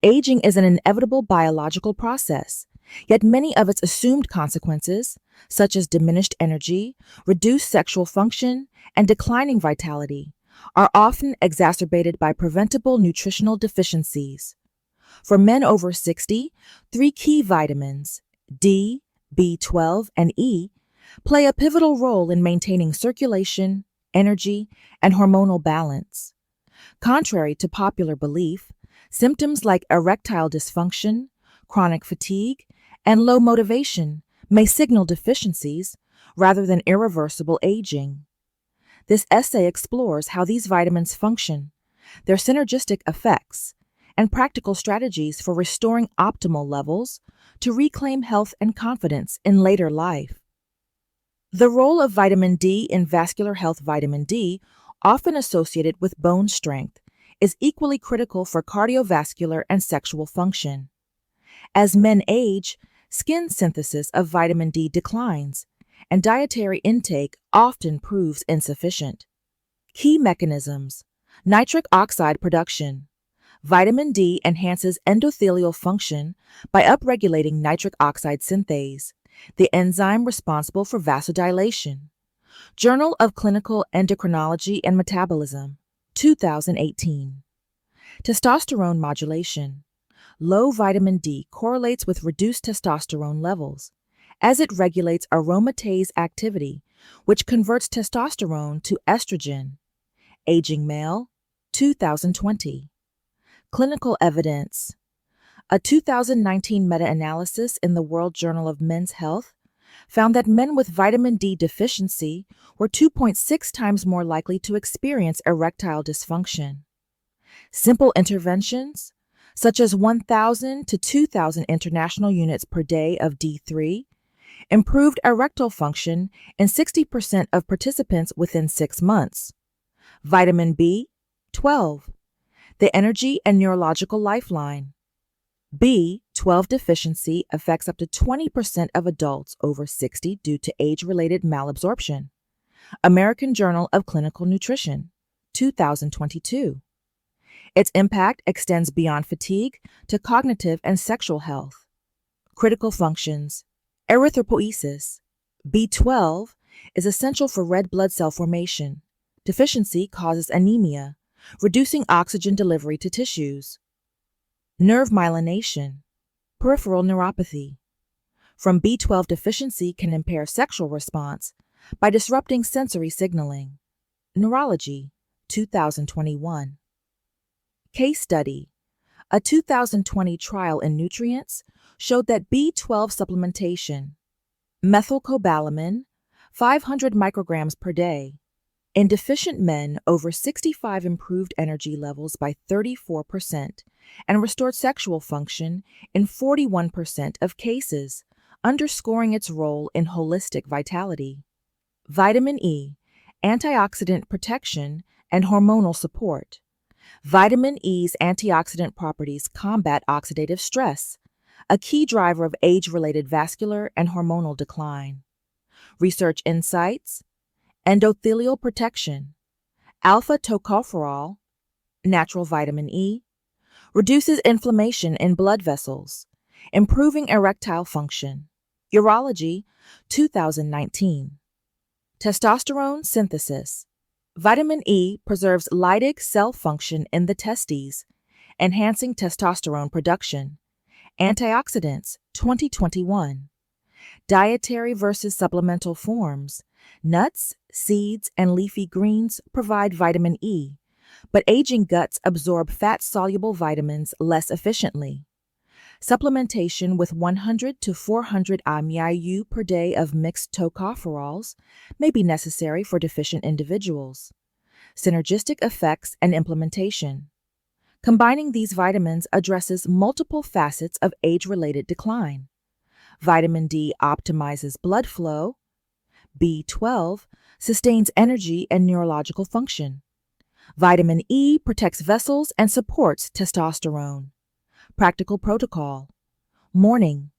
Aging is an inevitable biological process, yet many of its assumed consequences, such as diminished energy, reduced sexual function, and declining vitality, are often exacerbated by preventable nutritional deficiencies. For men over 60, three key vitamins, D, B12, and E, play a pivotal role in maintaining circulation, energy, and hormonal balance. Contrary to popular belief, symptoms like erectile dysfunction, chronic fatigue, and low motivation may signal deficiencies rather than irreversible aging. This essay explores how these vitamins function, their synergistic effects, and practical strategies for restoring optimal levels to reclaim health and confidence in later life. The role of vitamin D in vascular health. Vitamin D, often associated with bone strength, is equally critical for cardiovascular and sexual function. As men age, skin synthesis of vitamin D declines, and dietary intake often proves insufficient. Key mechanisms: nitric oxide production. Vitamin D enhances endothelial function by upregulating nitric oxide synthase, the enzyme responsible for vasodilation. Journal of Clinical Endocrinology and Metabolism, 2018. Testosterone modulation. Low vitamin D correlates with reduced testosterone levels, as it regulates aromatase activity, which converts testosterone to estrogen. Aging Male, 2020. Clinical evidence. A 2019 meta-analysis in the World Journal of Men's Health found that men with vitamin D deficiency were 2.6 times more likely to experience erectile dysfunction. Simple interventions, such as 1,000 to 2,000 international units per day of D3, improved erectile function in 60% of participants within 6 months. Vitamin B12, the energy and neurological lifeline. B12 deficiency affects up to 20% of adults over 60 due to age-related malabsorption. American Journal of Clinical Nutrition, 2022. Its impact extends beyond fatigue to cognitive and sexual health. Critical functions. Erythropoiesis. B12 is essential for red blood cell formation. Deficiency causes anemia, reducing oxygen delivery to tissues. Nerve myelination. Peripheral neuropathy. From B12 deficiency can impair sexual response by disrupting sensory signaling. Neurology, 2021. Case study. A 2020 trial in nutrients showed that B12 supplementation, methylcobalamin, 500 micrograms per day, in deficient men over 65 improved energy levels by 34% and restored sexual function in 41% of cases, underscoring its role in holistic vitality. Vitamin E, antioxidant protection and hormonal support. Vitamin E's antioxidant properties combat oxidative stress, a key driver of age-related vascular and hormonal decline. Research insights: endothelial protection. Alpha tocopherol, natural vitamin E, reduces inflammation in blood vessels, improving erectile function. Urology, 2019. Testosterone synthesis. Vitamin E preserves Leydig cell function in the testes, enhancing testosterone production. Antioxidants, 2021. Dietary versus supplemental forms. Nuts, seeds, and leafy greens provide vitamin E, but aging guts absorb fat-soluble vitamins less efficiently. Supplementation with 100 to 400 IU per day of mixed tocopherols may be necessary for deficient individuals. Synergistic effects and implementation. Combining these vitamins addresses multiple facets of age-related decline. Vitamin D optimizes blood flow. B12 sustains energy and neurological function. Vitamin E protects vessels and supports testosterone. Practical protocol. Morning,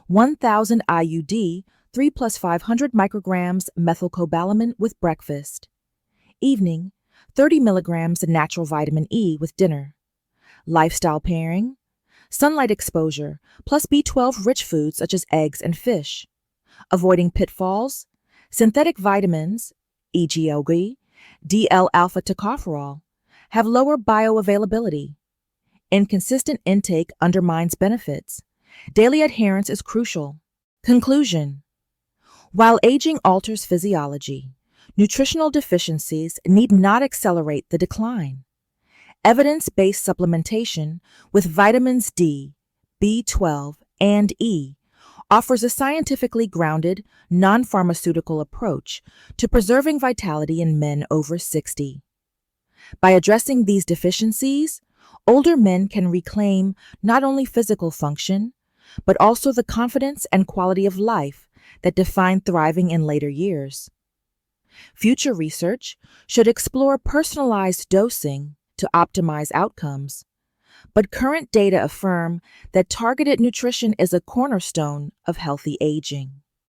1,000 IUD, 3 plus 500 micrograms methylcobalamin with breakfast. Evening, 30 milligrams natural vitamin E with dinner. Lifestyle pairing: sunlight exposure, plus B12-rich foods such as eggs and fish. Avoiding pitfalls, synthetic vitamins, e.g. algae, DL-alpha tocopherol, have lower bioavailability. Inconsistent intake undermines benefits. Daily adherence is crucial. Conclusion: while aging alters physiology, nutritional deficiencies need not accelerate the decline. Evidence-based supplementation with vitamins D, B12, and E offers a scientifically grounded, non-pharmaceutical approach to preserving vitality in men over 60. By addressing these deficiencies, older men can reclaim not only physical function, but also the confidence and quality of life that define thriving in later years. Future research should explore personalized dosing to optimize outcomes, but current data affirm that targeted nutrition is a cornerstone of healthy aging.